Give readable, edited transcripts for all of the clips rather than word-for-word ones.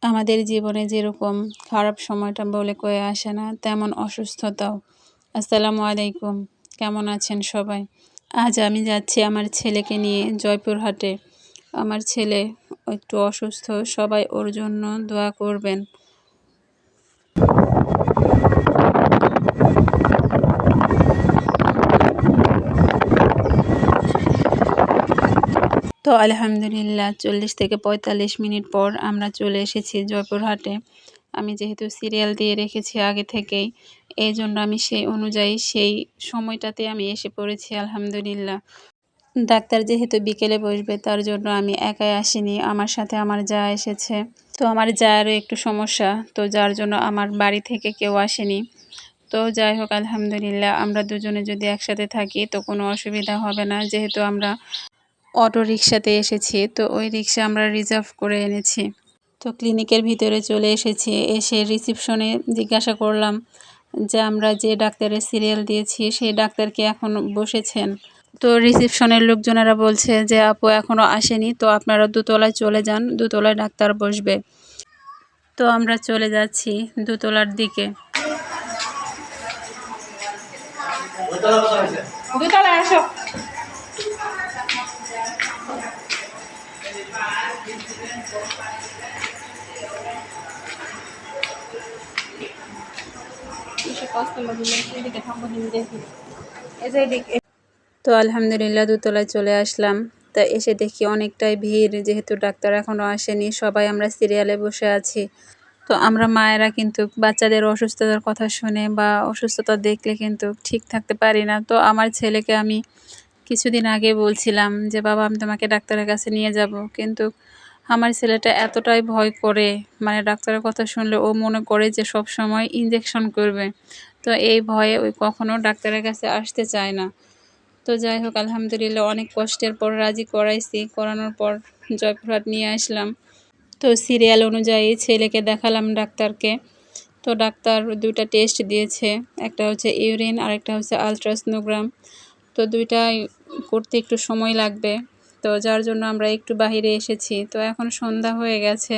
আমাদের জীবনে যেরকম খারাপ সময়টা বলে কয়ে আসে না, তেমন অসুস্থতাও। আসসালামু আলাইকুম, কেমন আছেন সবাই? আজ আমি যাচ্ছি আমার ছেলেকে নিয়ে জয়পুরহাটে। আমার ছেলে একটু অসুস্থ, সবাই ওর জন্য দোয়া করবেন। তো আলহামদুলিল্লাহ 40 থেকে 45 মিনিট পর আমরা চলে এসেছি জয়পুরহাটে। আমি যেহেতু সিরিয়াল দিয়ে রেখেছি আগে থেকেই, এই জন্য আমি সেই অনুযায়ী সেই সময়টাতে আমি এসে পড়েছি আলহামদুলিল্লাহ। ডাক্তার যেহেতু বিকেলে বসবে, তার জন্য আমি একাই আসিনি, আমার সাথে আমার জা এসেছে। তো আমার জায়েরও একটু সমস্যা, তো যার জন্য আমার বাড়ি থেকে কেউ আসেনি। তো যাই হোক, আলহামদুলিল্লাহ আমরা দুজনে যদি একসাথে থাকি তো কোনো অসুবিধা হবে না, যেহেতু আমরা অটো রিকশাতে এসেছি। তো ওই রিকশা আমরা রিজার্ভ করে এনেছি। তো ক্লিনিকের ভিতরে চলে এসেছি, এসে রিসিপশনে জিজ্ঞাসা করলাম যে আমরা যে ডাক্তারের সিরিয়াল দিয়েছি সেই ডাক্তার কি এখন বসেছেন। তো রিসিপশনের লোকজনেরা বলছে যে আপু এখনও আসেনি, তো আপনারা দোতলায় চলে যান, দোতলায় ডাক্তার বসবে। তো আমরা চলে যাচ্ছি দোতলার দিকে। তো আলহামদুলিল্লাহ দোতলায় চলে আসলাম। তা এসে দেখি অনেকটাই ভিড়, যেহেতু ডাক্তার এখনও আসেনি, সবাই আমরা সিরিয়ালে বসে আছি। তো আমরা মায়েরা কিন্তু বাচ্চাদের অসুস্থতার কথা শুনে বা অসুস্থতা দেখলে কিন্তু ঠিক থাকতে পারি না। তো আমার ছেলেকে আমি কিছুদিন আগে বলছিলাম যে বাবা আমি তোমাকে ডাক্তারের কাছে নিয়ে যাব, কিন্তু আমার ছেলেটা এতটাই ভয় করে, মানে ডাক্তারের কথা শুনলে ও মনে করে যে সব সময় ইঞ্জেকশন করবে। তো এই ভয়ে ওই কখনো ডাক্তারের কাছে আসতে চায় না। তো যাই হোক, আলহামদুলিল্লাহ অনেক কষ্টের পর রাজি করাইছি, করানোর পর জয়পুরহাট নিয়ে আসলাম। তো সিরিয়াল অনুযায়ী ছেলেকে দেখালাম ডাক্তারকে। তো ডাক্তার 2টা টেস্ট দিয়েছে, একটা হচ্ছে ইউরিন আর একটা হচ্ছে আলট্রাসনোগ্রাম। তো 2টাই করতে একটু সময় লাগবে, তো যার জন্য আমরা একটু বাহিরে এসেছি। তো এখন সন্ধ্যা হয়ে গেছে,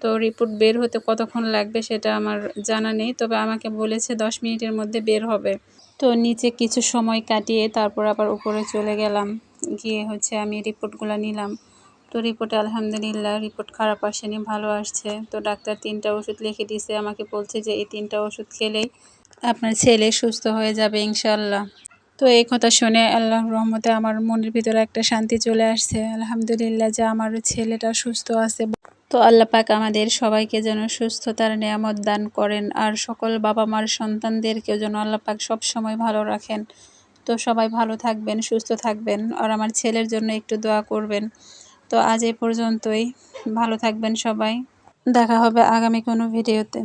তো রিপোর্ট বের হতে কতক্ষণ লাগবে সেটা আমার জানা নেই, তবে আমাকে বলেছে 10 মিনিটের মধ্যে বের হবে। তো নিচে কিছু সময় কাটিয়ে তারপর আবার উপরে চলে গেলাম, গিয়ে হচ্ছে আমি রিপোর্টগুলো নিলাম। তো রিপোর্টে আলহামদুলিল্লাহ রিপোর্ট খারাপ আসেনি, ভালো আসছে। তো ডাক্তার 3টা ওষুধ লিখে দিয়েছে, আমাকে বলছে যে এই 3টা ওষুধ খেলেই আপনার ছেলে সুস্থ হয়ে যাবে ইনশাআল্লাহ। তো এই কথা শুনে আল্লাহর রহমতে আমার মনের ভিতরে একটা শান্তি চলে আসছে আলহামদুলিল্লাহ, যে আমার ছেলেটা সুস্থ আছে। তো আল্লাহ পাক আমাদের সবাইকে যেন সুস্থতার নেয়ামত দান করেন, আর সকল বাবা মার সন্তানদেরকেও যেন আল্লাহ পাক সবসময় ভালো রাখেন। তো সবাই ভালো থাকবেন, সুস্থ থাকবেন, আর আমার ছেলের জন্য একটু দোয়া করবেন। তো আজ এই পর্যন্তই, ভালো থাকবেন সবাই, দেখা হবে আগামী কোনো ভিডিওতে।